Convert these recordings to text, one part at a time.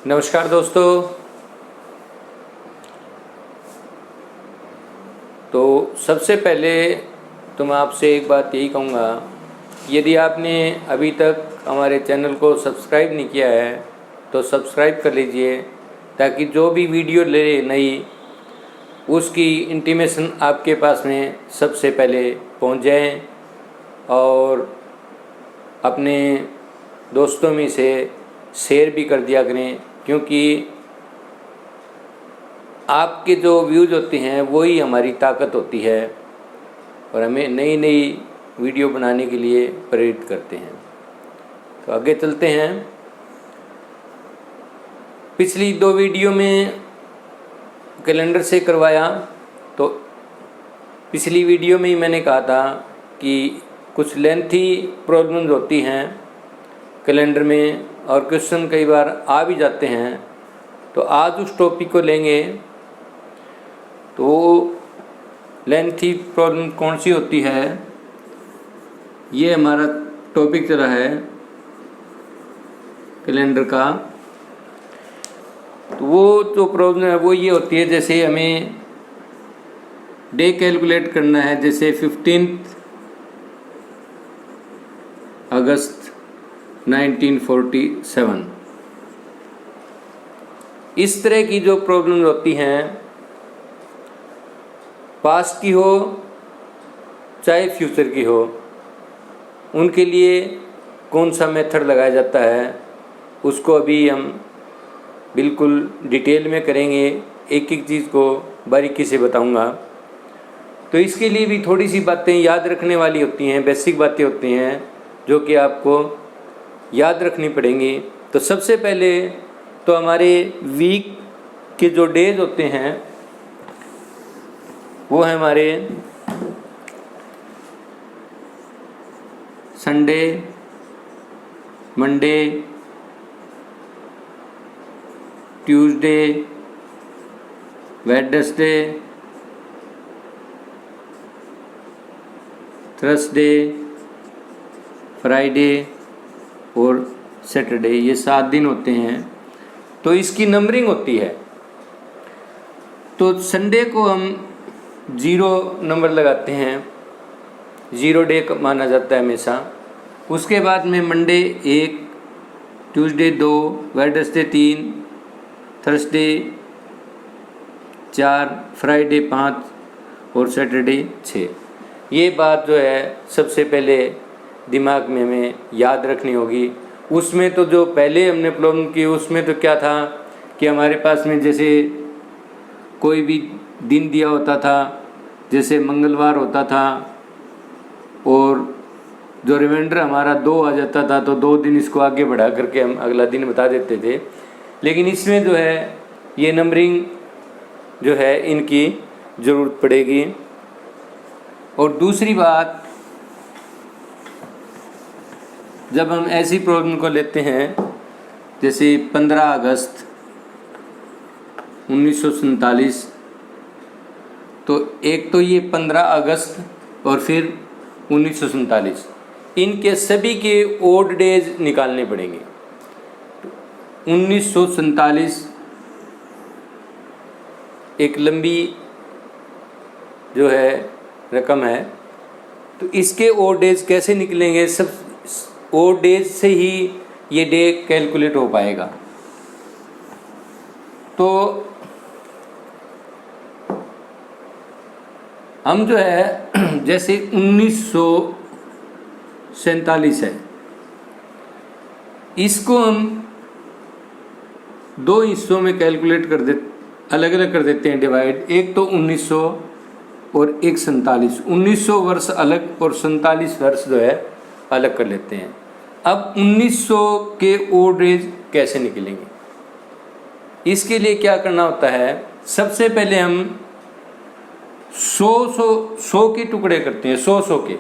नमस्कार दोस्तों। तो सबसे पहले तो मैं आपसे एक बात यही कहूँगा, यदि आपने अभी तक हमारे चैनल को सब्सक्राइब नहीं किया है तो सब्सक्राइब कर लीजिए, ताकि जो भी वीडियो ले नई उसकी इंटीमेशन आपके पास में सबसे पहले पहुँच जाए। और अपने दोस्तों में से शेयर भी कर दिया करें, क्योंकि आपके जो व्यूज़ होते हैं वही हमारी ताकत होती है और हमें नई नई वीडियो बनाने के लिए प्रेरित करते हैं। तो आगे चलते हैं। पिछली 2 वीडियो में कैलेंडर से करवाया, तो पिछली वीडियो में ही मैंने कहा था कि कुछ लेंथी प्रॉब्लम्स होती हैं कैलेंडर में और क्वेश्चन कई बार आ भी जाते हैं। तो आज उस टॉपिक को लेंगे। तो लेंथी प्रॉब्लम कौन सी होती है, ये हमारा टॉपिक चला है कैलेंडर का। तो वो जो प्रॉब्लम है वो ये होती है, जैसे हमें डे कैलकुलेट करना है, जैसे 15 अगस्त 1947। इस तरह की जो प्रॉब्लम होती हैं, पास्ट की हो चाहे फ्यूचर की हो, उनके लिए कौन सा मेथड लगाया जाता है उसको अभी हम बिल्कुल डिटेल में करेंगे। एक एक चीज़ को बारीकी से बताऊंगा। तो इसके लिए भी थोड़ी सी बातें याद रखने वाली होती हैं, बेसिक बातें होती हैं जो कि आपको याद रखनी पड़ेंगी। तो सबसे पहले तो हमारे वीक के जो डेज होते हैं वो है हमारे Sunday, Monday, Tuesday, Wednesday, Thursday, Friday और सैटरडे। ये 7 दिन होते हैं। तो इसकी नंबरिंग होती है। तो संडे को हम 0 नंबर लगाते हैं, 0 डे माना जाता है हमेशा। उसके बाद में Monday 1, Tuesday 2, Wednesday 3, Thursday 4, Friday 5 और सैटरडे 6। ये बात जो है सबसे पहले दिमाग में हमें याद रखनी होगी। उसमें तो जो पहले हमने प्रॉब्लम की उसमें तो क्या था कि हमारे पास में जैसे कोई भी दिन दिया होता था, जैसे मंगलवार होता था और जो रिमाइंडर हमारा 2 आ जाता था, तो 2 दिन इसको आगे बढ़ा करके हम अगला दिन बता देते थे। लेकिन इसमें जो है ये नंबरिंग जो है इनकी ज़रूरत पड़ेगी। और दूसरी बात, जब हम ऐसी प्रॉब्लम को लेते हैं जैसे 15 अगस्त 1947, तो एक तो ये 15 अगस्त और फिर 1947, इनके सभी के ओड डेज निकालने पड़ेंगे। 1947 एक लंबी जो है रकम है, तो इसके ओड डेज कैसे निकलेंगे? सब ओड डेज से ही ये डे कैलकुलेट हो पाएगा। तो हम जो है जैसे 1947 है, इसको हम 2 हिस्सों में कैलकुलेट कर दे, अलग अलग कर देते हैं डिवाइड। एक तो 1900 और एक 47। 1900 वर्ष अलग और 47 वर्ष जो है अलग कर लेते हैं। अब 1900 के ओड डेज कैसे निकलेंगे? इसके लिए क्या करना होता है, सबसे पहले हम 100 के टुकड़े करते हैं। 100 के,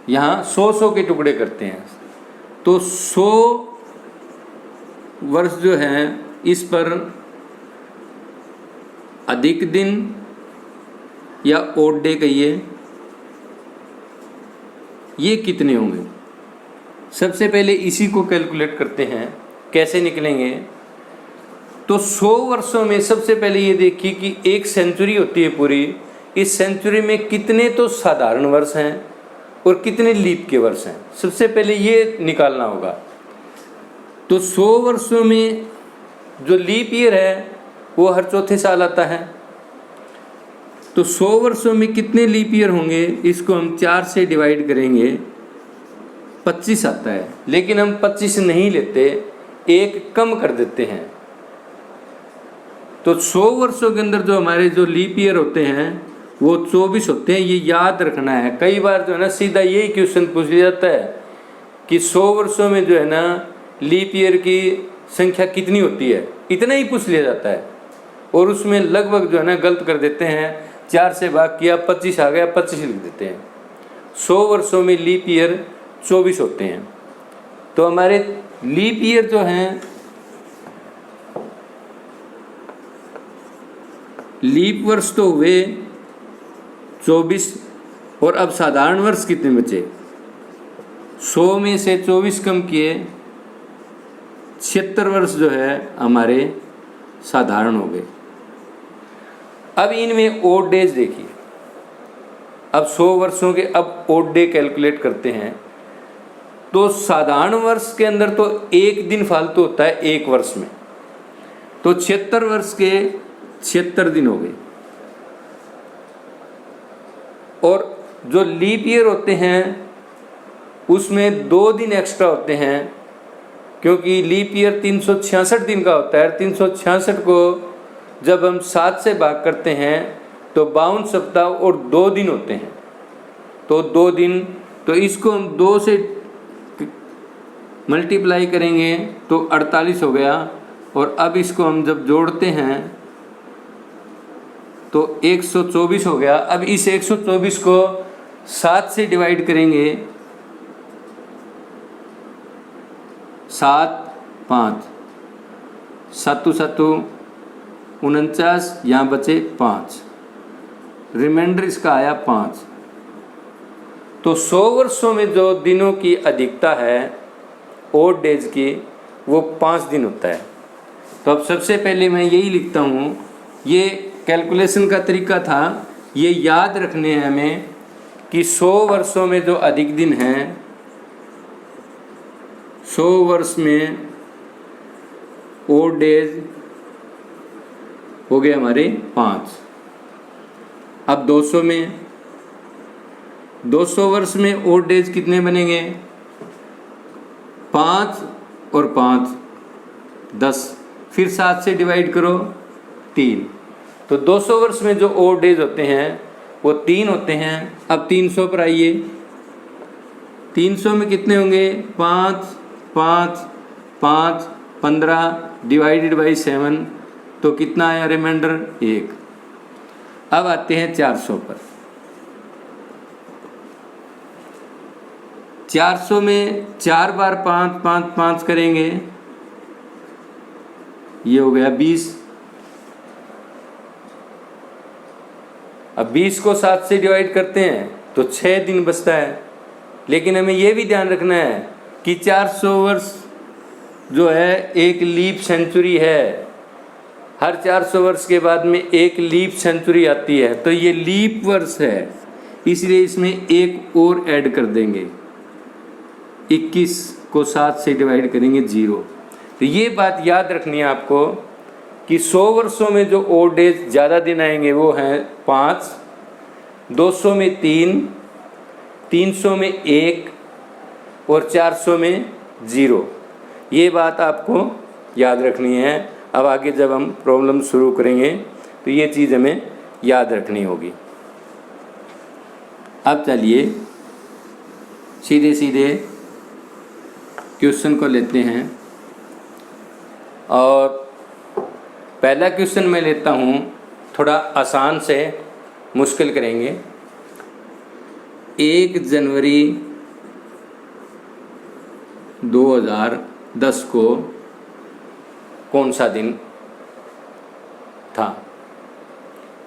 यहाँ 100 के टुकड़े करते हैं। तो 100 वर्ष जो हैं इस पर अधिक दिन या ओड डे कहिए, ये कितने होंगे? सबसे पहले इसी को कैलकुलेट करते हैं। कैसे निकलेंगे? तो 100 वर्षों में सबसे पहले ये देखिए कि एक सेंचुरी होती है पूरी, इस सेंचुरी में कितने तो साधारण वर्ष हैं और कितने लीप के वर्ष हैं, सबसे पहले ये निकालना होगा। तो 100 वर्षों में जो लीप ईयर है वो हर चौथे साल आता है। तो 100 वर्षों में कितने लीप ईयर होंगे, इसको हम 4 से डिवाइड करेंगे, 25 आता है। लेकिन हम 25 नहीं लेते, एक कम कर देते हैं। तो 100 वर्षों के अंदर जो हमारे जो लीप ईयर होते हैं वो 24 होते हैं, ये याद रखना है। कई बार जो है ना सीधा यही क्वेश्चन पूछ लिया जाता है कि 100 वर्षों में जो है ना लीप ईयर की संख्या कितनी होती है, इतना ही पूछ लिया जाता है। और उसमें लगभग जो है ना गलत कर देते हैं, 4 से भाग किया 25 आ गया, 25 लिख देते हैं। 100 वर्षों में लीप ईयर 24 होते हैं। तो हमारे लीप ईयर जो हैं, लीप वर्ष तो हुए 24, और अब साधारण वर्ष कितने बचे? 100 में से 24 कम किए, 76 वर्ष जो है हमारे साधारण हो गए। अब इनमें ओड डेज देखिए। अब 100 वर्षों के अब ओड डे कैलकुलेट करते हैं। तो साधारण वर्ष के अंदर तो एक दिन फालतू होता है एक वर्ष में, तो 76 वर्ष के 76 दिन हो गए। और जो लीप ईयर होते हैं उसमें 2 दिन एक्स्ट्रा होते हैं, क्योंकि लीप ईयर 366 दिन का होता है। 366 को जब हम 7 से भाग करते हैं तो 52 सप्ताह और 2 दिन होते हैं। तो 2 दिन, तो इसको हम 2 से मल्टीप्लाई करेंगे तो 48 हो गया। और अब इसको हम जब जोड़ते हैं तो 124 हो गया। अब इस 124 को 7 से डिवाइड करेंगे, 7 5 7 7 49, यहाँ बचे 5, रिमाइंडर इसका आया 5। तो 100 वर्षों में जो दिनों की अधिकता है ओड डेज की, वो 5 दिन होता है। तो अब सबसे पहले मैं यही लिखता हूँ, ये कैलकुलेशन का तरीका था, ये याद रखने हैं हमें कि 100 वर्षों में जो अधिक दिन हैं, 100 वर्ष में ओड डेज हो गए हमारे 5। अब 200 में, 200 वर्ष में ओड डेज कितने बनेंगे? 5 और 5 10, फिर 7 से डिवाइड करो 3। तो 200 वर्ष में जो ओड डेज होते हैं वो 3 होते हैं। अब 300 पर आइए, 300 में कितने होंगे? 5 5 5 15 डिवाइडेड बाई 7, तो कितना आया रिमाइंडर? 1। अब आते हैं 400 पर। 400 में 4 बार 5 5 5 करेंगे, ये हो गया 20। अब 20 को 7 से डिवाइड करते हैं तो 6 दिन बचता है। लेकिन हमें यह भी ध्यान रखना है कि 400 वर्ष जो है एक लीप सेंचुरी है। हर 400 वर्ष के बाद में एक लीप सेंचुरी आती है, तो ये लीप वर्ष है, इसलिए इसमें एक और ऐड कर देंगे। 21 को 7 से डिवाइड करेंगे 0। तो ये बात याद रखनी है आपको कि 100 वर्षों में जो ओड डेज ज़्यादा दिन आएंगे वो हैं 5, 200 में 3, 300 में 1 और 400 में 0। ये बात आपको याद रखनी है। अब आगे जब हम प्रॉब्लम शुरू करेंगे तो ये चीज़ हमें याद रखनी होगी। अब चलिए सीधे सीधे क्वेश्चन को लेते हैं। और पहला क्वेश्चन मैं लेता हूँ, थोड़ा आसान से मुश्किल करेंगे। 1 जनवरी 2010 को कौन सा दिन था?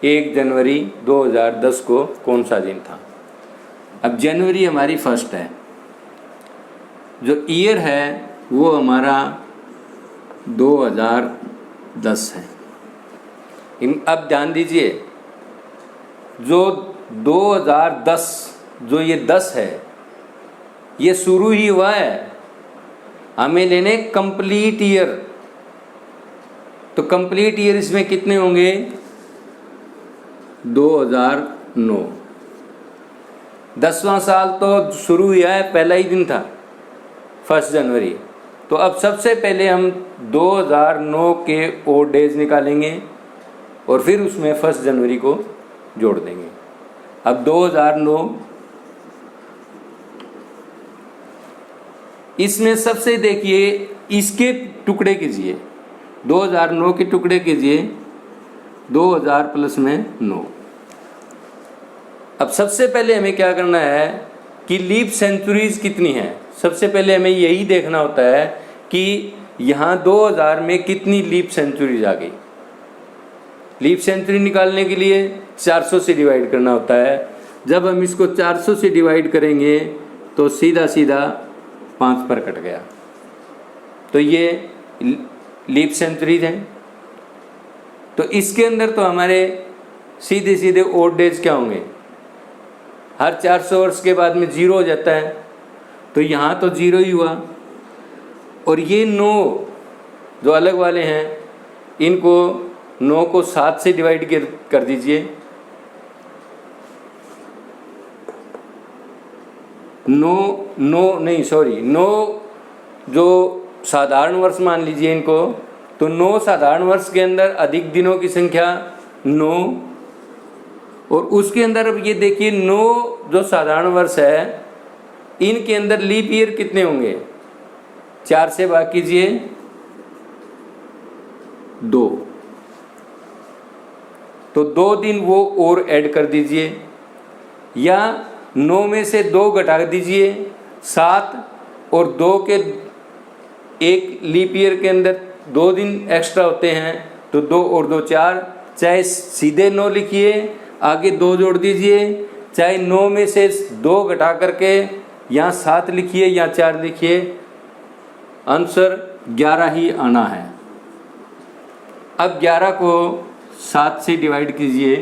1 जनवरी 2010 को कौन सा दिन था? अब जनवरी हमारी फर्स्ट है, जो ईयर है वो हमारा 2010 है। अब ध्यान दीजिए, जो 2010 जो ये 10 है ये शुरू ही हुआ है, हमें लेने कंप्लीट ईयर। तो कंप्लीट ईयर इसमें कितने होंगे? 2009। 10वां साल तो शुरू हुआ है, पहला ही दिन था 1 जनवरी। तो अब सबसे पहले हम 2009 के ओड डेज निकालेंगे और फिर उसमें 1 जनवरी को जोड़ देंगे। अब 2009, इसमें सबसे देखिए इसके टुकड़े कीजिए, 2009 के टुकड़े कीजिए 2000 प्लस में 9। अब सबसे पहले हमें क्या करना है कि लीप सेंचुरीज कितनी है। सबसे पहले हमें यही देखना होता है कि यहाँ 2000 में कितनी लीप सेंचुरीज आ गई। लीप सेंचुरी निकालने के लिए 400 से डिवाइड करना होता है। जब हम इसको 400 से डिवाइड करेंगे तो सीधा सीधा 5 पर कट गया। तो ये लीप सेंचुरीज हैं। तो इसके अंदर तो हमारे सीधे सीधे ओड डेज क्या होंगे, हर 400 वर्ष के बाद में 0 हो जाता है। तो यहाँ तो 0 ही हुआ। और ये 9 जो अलग वाले हैं, इनको 9 को 7 से डिवाइड कर दीजिए। 9 जो साधारण वर्ष मान लीजिए इनको, तो 9 साधारण वर्ष के अंदर अधिक दिनों की संख्या 9, और उसके अंदर अब ये देखिए 9 जो साधारण वर्ष है इनके अंदर लीप ईयर कितने होंगे? 4 से भाग कीजिए 2, तो 2 दिन वो और ऐड कर दीजिए, या 9 में से 2 घटा दीजिए 7, और 2 के एक लीप ईयर के अंदर 2 दिन एक्स्ट्रा होते हैं, तो 2 और 2 4, चाहे सीधे 9 लिखिए आगे 2 जोड़ दीजिए, चाहे 9 में से 2 घटा करके यहाँ 7 लिखिए या 4 लिखिए, आंसर 11 ही आना है। अब 11 को 7 से डिवाइड कीजिए,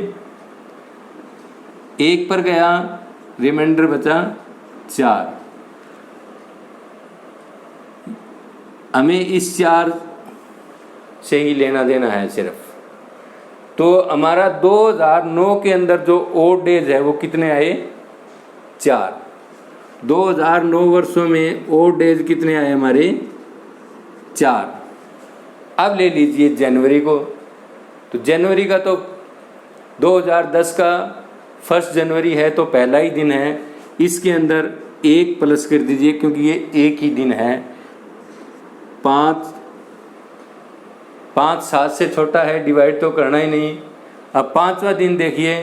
1 पर गया, रिमाइंडर बचा 4। हमें इस 4 से ही लेना देना है सिर्फ। तो हमारा 2009 के अंदर जो ओड डेज है वो कितने आए? 4। 2009 वर्षों में ओड डेज कितने आए हमारे? 4। अब ले लीजिए जनवरी को। तो जनवरी का तो 2010 का 1 जनवरी है, तो पहला ही दिन है। इसके अंदर 1 प्लस कर दीजिए क्योंकि ये एक ही दिन है। 5 7 से छोटा है, डिवाइड तो करना ही नहीं। अब 5वां दिन देखिए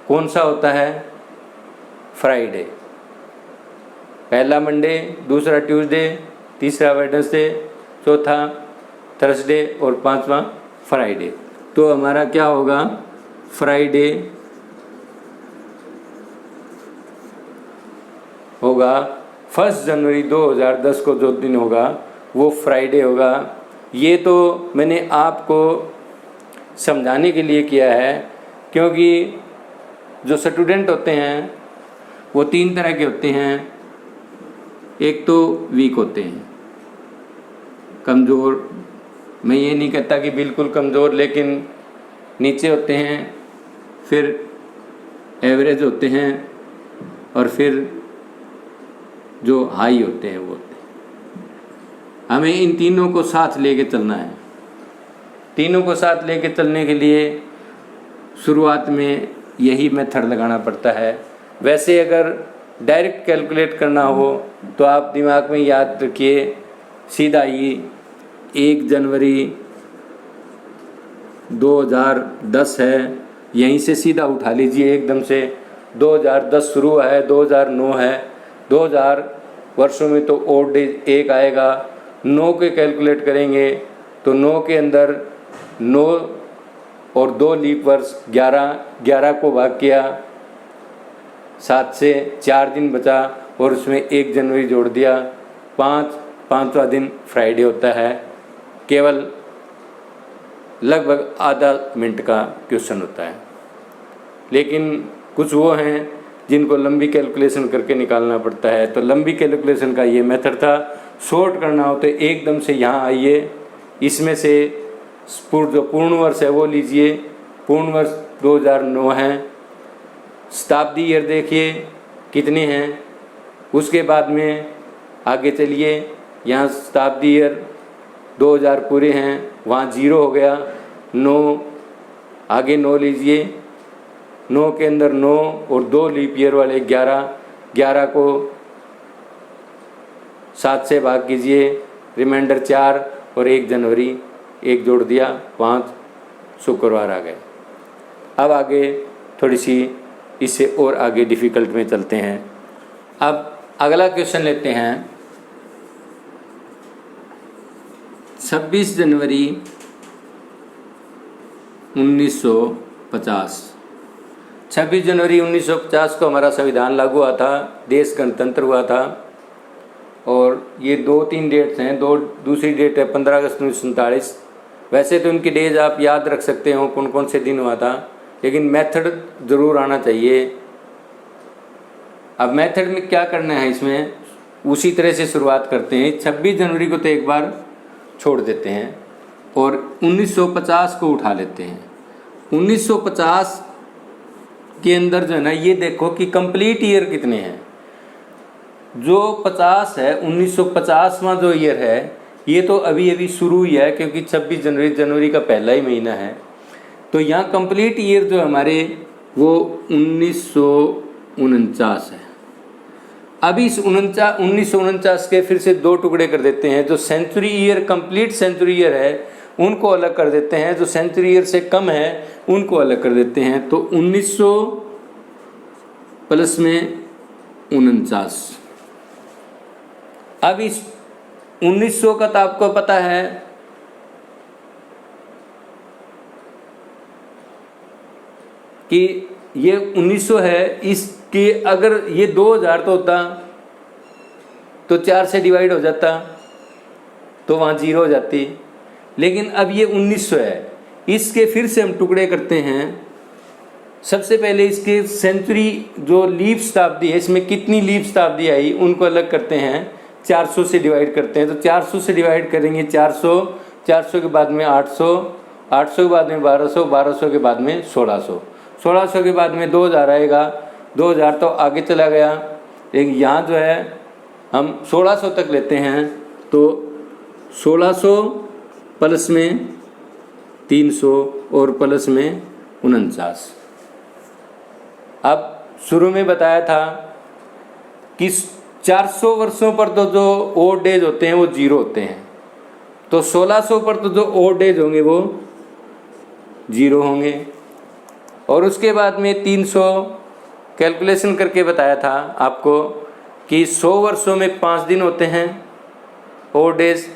कौन सा होता है? फ्राइडे। पहला मंडे, दूसरा ट्यूसडे, तीसरा वेडनेसडे, चौथा थर्सडे और 5वां फ्राइडे। तो हमारा क्या होगा? फ्राइडे होगा। 1 जनवरी 2010 को जो दिन होगा वो फ्राइडे होगा। ये तो मैंने आपको समझाने के लिए किया है, क्योंकि जो स्टूडेंट होते हैं वो 3 तरह के होते हैं। एक तो वीक होते हैं, कमज़ोर। मैं ये नहीं कहता कि बिल्कुल कमज़ोर, लेकिन नीचे होते हैं, फिर एवरेज होते हैं, और फिर जो हाई होते हैं वो होते हैं। हमें इन तीनों को साथ लेके चलना है। तीनों को साथ लेके चलने के लिए शुरुआत में यही मेथड लगाना पड़ता है। वैसे अगर डायरेक्ट कैलकुलेट करना हो तो आप दिमाग में याद रखिए, सीधा ही 1 जनवरी 2010 है, यहीं से सीधा उठा लीजिए एकदम से। 2010 शुरू है, 2009 है, 2000 वर्षों में तो ओड डेज 1 आएगा। 9 के कैलकुलेट करेंगे तो 9 के अंदर 9 और 2 लीप वर्ष 11 को भाग किया 7 से, 4 दिन बचा और उसमें 1 जनवरी जोड़ दिया। 5वां दिन फ्राइडे होता है। केवल लगभग आधा मिनट का क्वेश्चन होता है। लेकिन कुछ वो हैं जिनको लंबी कैलकुलेशन करके निकालना पड़ता है, तो लंबी कैलकुलेशन का ये मेथड था। शॉर्ट करना हो तो एकदम से यहाँ आइए, इसमें से जो पूर्ण वर्ष है वो लीजिए। पूर्ण वर्ष 2009 है। शताब्दी ईयर देखिए कितने हैं, उसके बाद में आगे चलिए। यहाँ शताब्दी ईयर 2000 पूरे हैं, वहाँ 0 हो गया। 9 आगे 9 लीजिए, 9 के अंदर 9 और 2 लीप ईयर वाले 11 को 7 से भाग कीजिए, रिमाइंडर 4 और 1 जनवरी 1 जोड़ दिया, 5 शुक्रवार आ गए। अब आगे थोड़ी सी इससे और आगे डिफ़िकल्ट में चलते हैं। अब अगला क्वेश्चन लेते हैं। 26 जनवरी 1950। 26 जनवरी 1950 को हमारा संविधान लागू हुआ था, देश गणतंत्र हुआ था। और ये 2-3 डेट्स हैं। दूसरी डेट है 15 अगस्त 1947। वैसे तो इनकी डेज आप याद रख सकते हो कौन कौन से दिन हुआ था, लेकिन मेथड ज़रूर आना चाहिए। अब मेथड में क्या करना है, इसमें उसी तरह से शुरुआत करते हैं। 26 जनवरी को तो एक बार छोड़ देते हैं और 1950 को उठा लेते हैं। 1950 के अंदर जो है ना, ये देखो कि कंप्लीट ईयर कितने हैं। जो 50 है, 1950वां जो ईयर है, ये तो अभी अभी शुरू हुई है, क्योंकि 26 जनवरी का पहला ही महीना है। तो यहाँ कंप्लीट ईयर जो हमारे वो 1949 है। अभी इस 1949 के फिर से 2 टुकड़े कर देते हैं। जो century year, complete century year है, उनको अलग कर देते हैं। जो सेंचुरी ईयर से कम है उनको अलग कर देते हैं। तो 1900 प्लस में 49। अब इस 1900 का तो आपको पता है कि ये 1900 है। इसके अगर ये 2000 तो होता तो 4 से डिवाइड हो जाता, तो वहाँ 0 हो जाती। लेकिन अब ये 1900 है, इसके फिर से हम टुकड़े करते हैं। सबसे पहले इसके सेंचुरी जो लीप शताब्दी है, इसमें कितनी लीप शताब्दी आई उनको अलग करते हैं। 400 से डिवाइड करते हैं। तो 400 से डिवाइड करेंगे 400 के बाद में 800 के बाद में 1200 के बाद में 1600 के बाद में 2000 आएगा। 2000 तो आगे चला गया, लेकिन यहाँ जो है हम 1600 तक लेते हैं। तो 1600 प्लस में 300 और प्लस में 49। अब शुरू में बताया था कि 400 वर्षों पर तो जो ओड डेज होते हैं वो 0 होते हैं। तो 1600 पर तो जो ओड डेज होंगे वो 0 होंगे। और उसके बाद में 300 कैलकुलेशन करके बताया था आपको कि 100 वर्षों में 5 दिन होते हैं ओड डेज।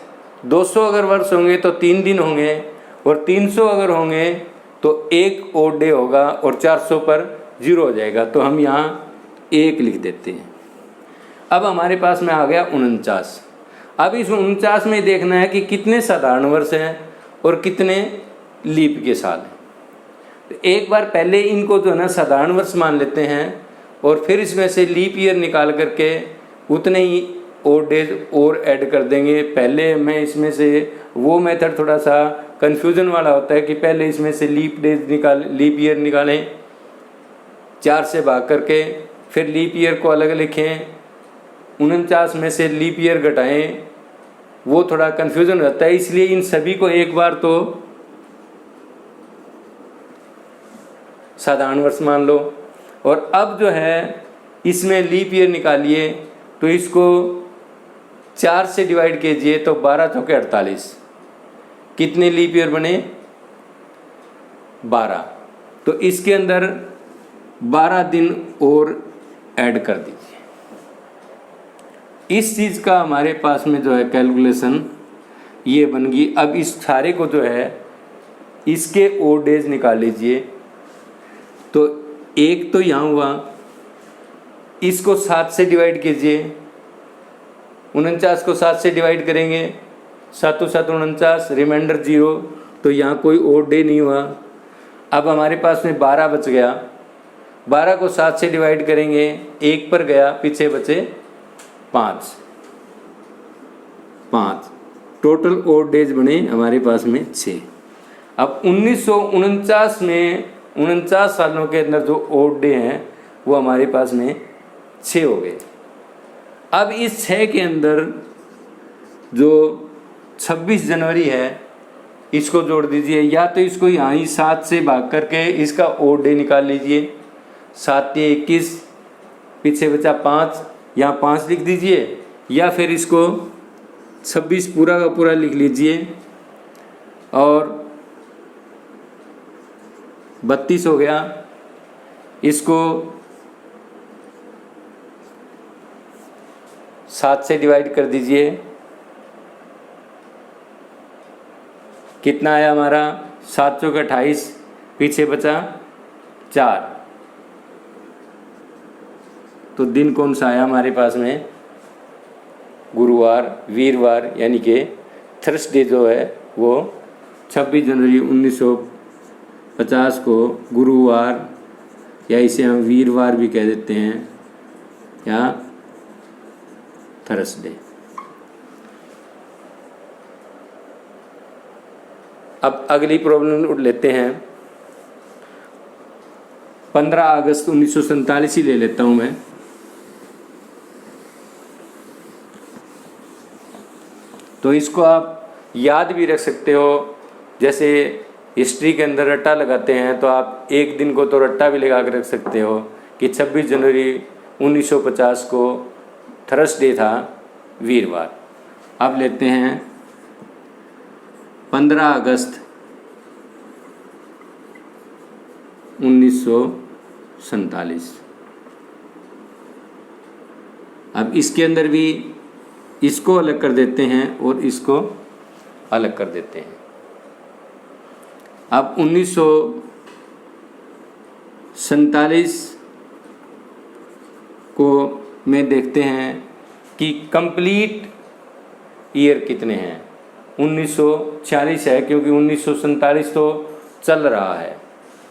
200 अगर वर्ष होंगे तो 3 दिन होंगे, और 300 अगर होंगे तो 1 ओड डे होगा, और 400 पर 0 हो जाएगा। तो हम यहाँ 1 लिख देते हैं। अब हमारे पास में आ गया 49। अब इस 49 में देखना है कि कितने साधारण वर्ष हैं और कितने लीप के साल हैं। तो एक बार पहले इनको जो है ना साधारण वर्ष मान लेते हैं, और फिर इसमें से लीप ईयर निकाल करके उतने ही ओड डेज और ऐड कर देंगे। पहले मैं इसमें से वो मेथड थोड़ा सा कन्फ्यूज़न वाला होता है कि पहले इसमें से लीप ईयर निकालें 4 से भाग करके, फिर लीप ईयर को अलग लिखें, 49 में से लीप ईयर घटाएं। वो थोड़ा कन्फ्यूज़न रहता है, इसलिए इन सभी को एक बार तो साधारण वर्ष मान लो। और अब जो है इसमें लीप ईयर निकालिए, तो इसको 4 से डिवाइड कीजिए तो 12 चौके 48। कितने लीप ईयर बने? 12। तो इसके अंदर 12 दिन और ऐड कर दीजिए। इस चीज़ का हमारे पास में जो है कैलकुलेशन ये बन गई। अब इस सारे को जो है इसके ओड डेज निकाल लीजिए। तो 1 तो यहाँ हुआ, इसको 7 से डिवाइड कीजिए। 49 को 7 से डिवाइड करेंगे 7 7 49, रिमाइंडर 0, तो यहाँ कोई और डे नहीं हुआ। अब हमारे पास में 12 बच गया। 12 को 7 से डिवाइड करेंगे, 1 पर गया, पीछे बचे 5। टोटल और डेज बने हमारे पास में 6। अब 1949 में 49 सालों के अंदर जो और डे हैं वो हमारे पास में 6 हो गए। अब इस 6 के अंदर जो 26 जनवरी है इसको जोड़ दीजिए, या तो इसको यहाँ ही 7 से भाग करके इसका और डे निकाल लीजिए। 7 के 21, पीछे बचा 5, यहाँ 5 लिख दीजिए, या फिर इसको 26 पूरा का पूरा लिख लीजिए और 32 हो गया। इसको 7 से डिवाइड कर दीजिए, कितना आया हमारा? 7 चौके 28, पीछे बचा 4। तो दिन कौन सा आया हमारे पास में? गुरुवार, वीरवार, यानी कि थर्सडे जो है वो 26 जनवरी 1950 को गुरुवार, या इसे हम वीरवार भी कह देते हैं, या थर्सडे। अब अगली प्रॉब्लम उठ लेते हैं। 15 अगस्त 1947 ही ले लेता हूं मैं। तो इसको आप याद भी रख सकते हो, जैसे हिस्ट्री के अंदर रट्टा लगाते हैं तो आप एक दिन को तो रट्टा भी लगा कर रख सकते हो कि 26 जनवरी 1950 को थर्सडे था, वीरवार। अब लेते हैं 15 अगस्त 1947। अब इसके अंदर भी इसको अलग कर देते हैं और इसको अलग कर देते हैं। अब 1947 को में देखते हैं कि कंप्लीट ईयर कितने हैं। 1946 है, क्योंकि 1947 तो चल रहा है,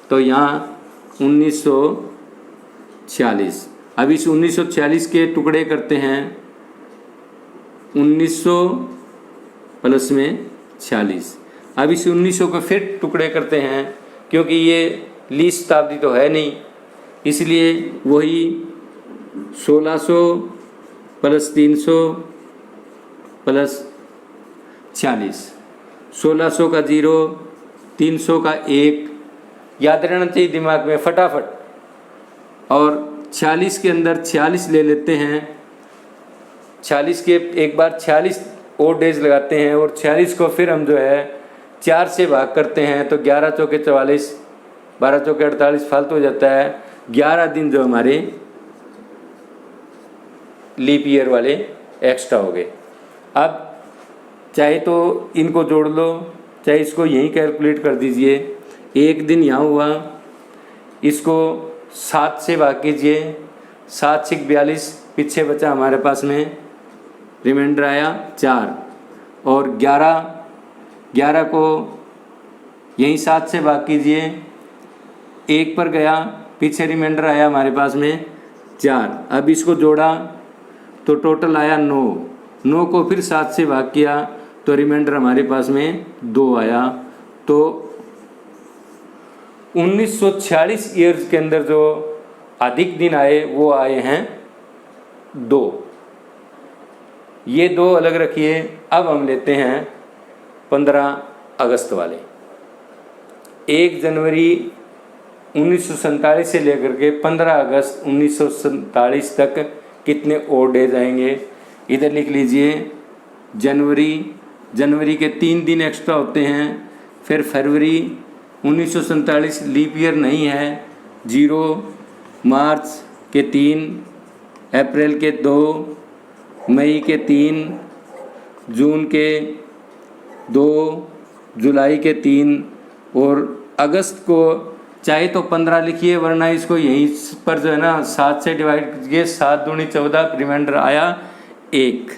तो यहाँ 1946। अब इस 1946 के टुकड़े करते हैं, 1900 प्लस में 46। अब इस 1900 को फिर टुकड़े करते हैं, क्योंकि ये 20 शताब्दी तो है नहीं, इसलिए वही 1600 प्लस 300 प्लस 46। 1600 का 0, 300 का 1, याद रहना चाहिए दिमाग में फटाफट। और 46 के अंदर 46 ले लेते हैं, 46 के एक बार 46 और डेज लगाते हैं, और 46 को फिर हम जो है 4 से भाग करते हैं, तो 11 चौके 44, 12 चौके 48 फालतू हो जाता है। 11 दिन जो हमारे लीप ईयर वाले एक्स्ट्रा हो गए। अब चाहे तो इनको जोड़ लो, चाहे इसको यहीं कैलकुलेट कर दीजिए। एक दिन यहाँ हुआ, इसको 7 से भाग कीजिए, 7 से 42, पीछे बचा हमारे पास में रिमाइंडर आया 4, और 11 को यहीं 7 से भाग कीजिए, 1 पर गया, पीछे रिमाइंडर आया हमारे पास में 4। अब इसको जोड़ा तो टोटल आया 9 को फिर 7 से भाग किया तो रिमाइंडर हमारे पास में 2 आया। तो 1946 ईयर्स के अंदर जो अधिक दिन आए वो आए हैं 2। ये 2 अलग रखिए। अब हम लेते हैं 15 अगस्त वाले। 1 जनवरी 1947 से लेकर के 15 अगस्त 1947 तक कितने और डेज आएंगे? इधर लिख लीजिए। जनवरी के 3 दिन एक्स्ट्रा होते हैं। फिर फरवरी 1947 लीप ईयर नहीं है, 0। मार्च के 3, अप्रैल के 2, मई के 3, जून के 2, जुलाई के 3, और अगस्त को चाहे तो 15 लिखिए, वरना इसको यहीं पर जो है ना 7 से डिवाइड कीजिए। 7 दूनी 14, रिमाइंडर आया 1।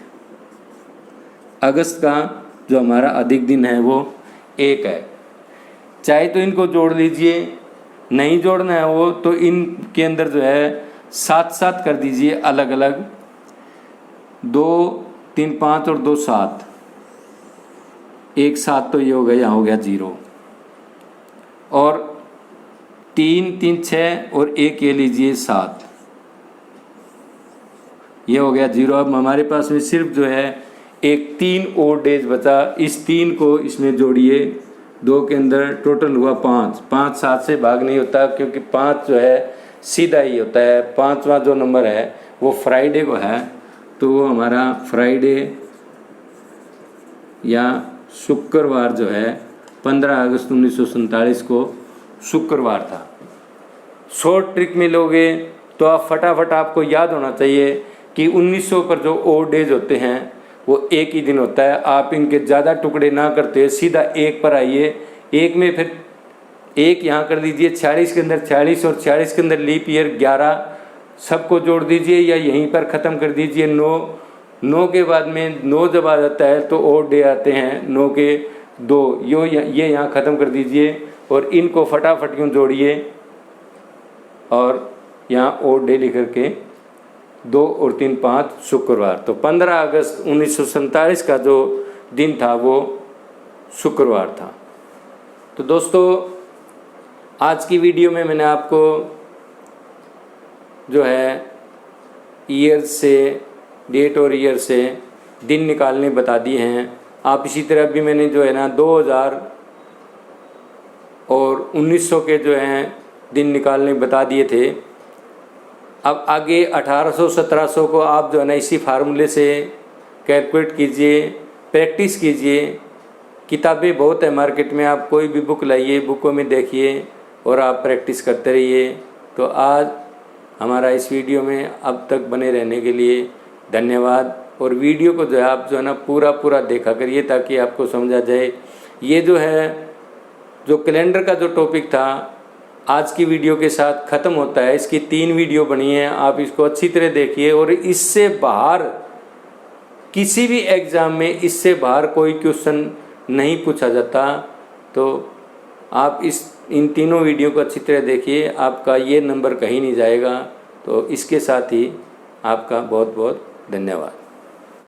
अगस्त का जो हमारा अधिक दिन है वो 1 है। चाहे तो इनको जोड़ लीजिए, नहीं जोड़ना है वो तो इनके अंदर जो है 7 कर दीजिए अलग अलग, 2 3 5 और 2 7, 1 7 तो ये हो गया, यहाँ हो गया 0, और 3 3 6 और 1 ये लीजिए 7, ये हो गया 0। अब हमारे पास में सिर्फ जो है एक 3 और डेज बचा, इस 3 को इसमें जोड़िए, 2 के अंदर टोटल हुआ 5, 5 7 से भाग नहीं होता क्योंकि 5 जो है सीधा ही होता है। 5वां जो नंबर है वो फ्राइडे को है, तो वो हमारा फ्राइडे या शुक्रवार जो है 15 अगस्त 1947 को शुक्रवार था। शॉर्ट ट्रिक में लोगे तो आप फटाफट आपको याद होना चाहिए कि 1900 पर जो ओड डेज होते हैं वो एक ही दिन होता है। आप इनके ज़्यादा टुकड़े ना करते सीधा 1 पर आइए, 1 में फिर 1 यहाँ कर दीजिए, 46 के अंदर 46 और 46 के अंदर लीप ईयर 11, सबको जोड़ दीजिए या यहीं पर ख़त्म कर दीजिए। 9 के बाद में 9 जब आ जाता है तो ओड डे आते हैं 9 के 2, ये यहाँ ख़त्म कर दीजिए और इनको फटाफट यूँ जोड़िए और यहाँ ओड डे लिख करके 2 और 3 5 शुक्रवार। तो 15 अगस्त 1947 का जो दिन था वो शुक्रवार था। तो दोस्तों आज की वीडियो में मैंने आपको जो है ईयर से, डेट और ईयर से दिन निकालने बता दिए हैं। आप इसी तरह भी मैंने जो है ना 2000 और 1900 के जो हैं दिन निकालने बता दिए थे। अब आगे 1800 1700 को आप जो है ना इसी फार्मूले से कैलकुलेट कीजिए, प्रैक्टिस कीजिए। किताबें बहुत है मार्केट में, आप कोई भी बुक लाइए, बुकों में देखिए और आप प्रैक्टिस करते रहिए। तो आज हमारा इस वीडियो में अब तक बने रहने के लिए धन्यवाद। और वीडियो को जो है आप जो है ना पूरा देखा करिए ताकि आपको समझा जाए। ये जो है जो कैलेंडर का जो टॉपिक था आज की वीडियो के साथ ख़त्म होता है। इसकी 3 वीडियो बनी है, आप इसको अच्छी तरह देखिए। और इससे बाहर किसी भी एग्ज़ाम में इससे बाहर कोई क्वेश्चन नहीं पूछा जाता, तो आप इन तीनों वीडियो को अच्छी तरह देखिए, आपका ये नंबर कहीं नहीं जाएगा। तो इसके साथ ही आपका बहुत बहुत धन्यवाद।